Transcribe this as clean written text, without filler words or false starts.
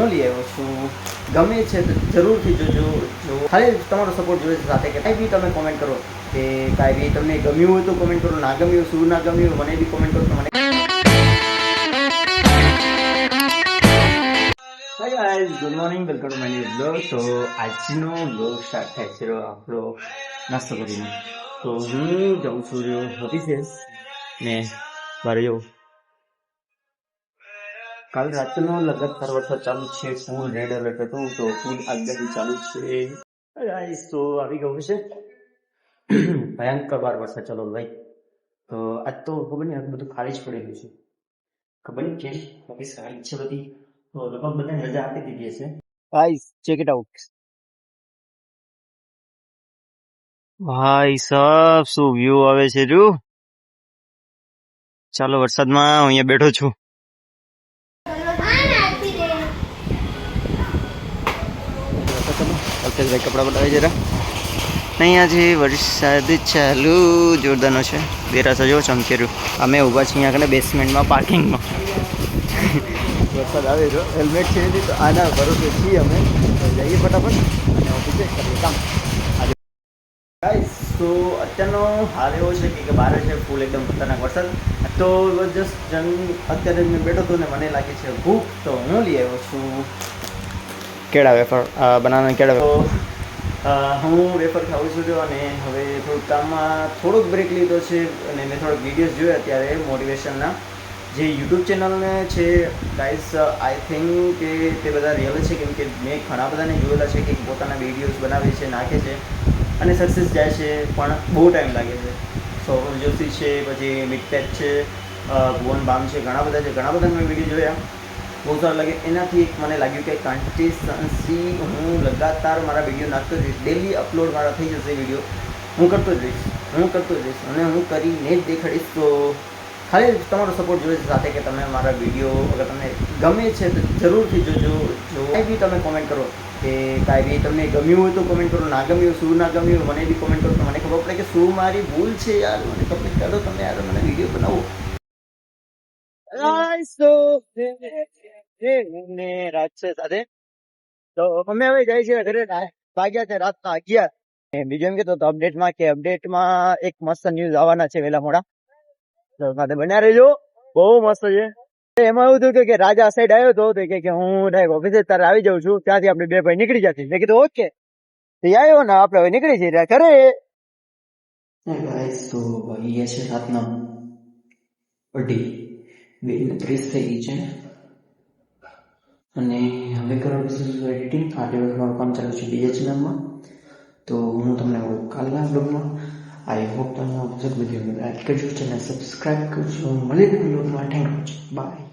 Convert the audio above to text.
હું લઈ આવ્યો છું. ગમે છે તો જરૂરથી જોજો. જો ખાલી તમારો સપોર્ટ જોઈએ છે સાથે કે કાંઈ બી તમે કોમેન્ટ કરો કે કાંઈ બી તમને ગમ્યું હોય તો કોમેન્ટ કરો, ના ગમ્યું શું ના ગમ્યું મને બી કોમેન્ટ કરો. મને hi guys, good morning, welcome to my new blog. તો આજનો બ્લોગ સ્ટાર્ટ થાય છે આપણો નાસ્તો કરીને. તો હું જાઉં છું ઓફિસે ને બારે જવું. કાલ રાતનો લગાતાર વરસાદ ચાલુ છે, ફૂલ રેડ એલર્ટ હતું તો ફૂલ આગાહી ચાલુ છે. ગાઈઝ તો આવી ગયું છે ભયંકર બાર વરસાદ ચાલુ ભાઈ. તો આજ તો ખબર નહીં બધું ખાલી જ પડેલું છે, ખબર નહીં કેમ. ઓફિસ ખાલી છે બધી, તો લગભગ બધાને રજા આપી દીધી હશે. Guys check it out. ભાઈ સાહેબ શું વ્યૂ આવે છે જો. ચાલો વરસાદમાં હું અહીંયા બેઠો છું. અલ્પેશભાઈ કપડા બતાવે જરા. અહીંયા જે વરસાદ ચાલુ જોરદારનો છે. બેરાસા જો ચમકી રહ્યું. અમે ઊભા છીએ અહીંયા કને બેસમેન્ટમાં પાર્કિંગમાં. વરસાદ આવે છે, હેલ્મેટ છે નહીં તો આના ભરોસે છીએ અમે. જઈએ ફટાફટ અને ઓફિસે કરીએ કામ. ગાઈસ તો અત્યારનો હાલ એવો છે કે બહાર છે ફૂલ એકદમ ખતરનાક વરસાદ. તો જસ્ટ અત્યારે મેં બેઠો હતો ને મને લાગે છે ભૂખ, તો હું લઈ આવ્યો છું કેળા વેફર, બનાવવાના કેળા. તો હું વેફર ખાઉં છું જો. અને હવે થોડુંક કામમાં થોડોક બ્રેક લીધો છે અને મેં થોડોક વિડીયોઝ જોયા અત્યારે મોટિવેશનના જે યુટ્યુબ ચેનલને છે. ગાઈસ આઈ થિંક કે તે બધા રિયલ છે, કેમ કે મેં ઘણા બધાને જોયેલા છે કે પોતાના વિડીયોઝ બનાવે છે, નાખે છે અને સક્સેસ જાય છે, પણ બહુ ટાઈમ લાગે છે. સૌરભ જોશી છે, પછી મિટપેટ છે, ભુવન બામ છે, ઘણા બધા છે. ઘણા બધા મેં વિડીયો જોયા, બહુ સારું લાગે. એનાથી એક મને લાગ્યું કે કન્સિસ્ટન્સી હું લગાતાર મારા વિડીયો નાખતો જઈશ, ડેલી અપલોડ મારા થઈ જશે વિડીયો. હું કરતો જ રહીશ અને હું કરીને જ દેખાડીશ. તો ખાલી તમારો સપોર્ટ જોઈએ છે સાથે કે તમે મારા વિડીયો અગર તમને ગમે છે તો જરૂરથી જોજો. જો કાંઈ બી તમે કોમેન્ટ કરો કે કાંઈ બી તમને ગમ્યું હોય તો કોમેન્ટ કરો, ના ગમ્યું શું ના ગમ્યું મને બી કોમેન્ટ કરો. તો મને ખબર પડે કે શું મારી ભૂલ છે યાર. મને કમેન્ટ કરો તમે યાર, મને વિડીયો બનાવો. રાત છે સાથે તો અમે હવે જાય છે ઘરે. વાગ્યા છે રાતના 11. બીજું એમ કેતો અપડેટમાં એક મસ્ત ન્યૂઝ આવવાના છે વહેલા મોડા, તો સાથે બન્યા રહેજો. બહુ મસ્ત છે. એમાં એવું થયું કે રાજા સાઈડ આવ્યો હતો કે હું ડાયરેક્ટ ઓફિસે તારે આવી જાઉં છું, ત્યાંથી આપણે બે ભાઈ નીકળી જતી. મેં કીધું ઓકે, આવ્યો ને આપણે હવે નીકળી જઈએ ઘરે. તો વાગી છે રાતના 2:30 થઈ ગઈ છે અને હવે કરવાનું એડિટિંગ. આ દિવસ મારું કામ ચાલુ છે BHMમાં. તો હું તમને કાલના બ્લોગમાં આઈ હોપ તમને વિડીયો લાઈક કરજો, ચેનલ સબસ્ક્રાઈબ કરજો. મળી બ્લોગમાં. Thank you, by.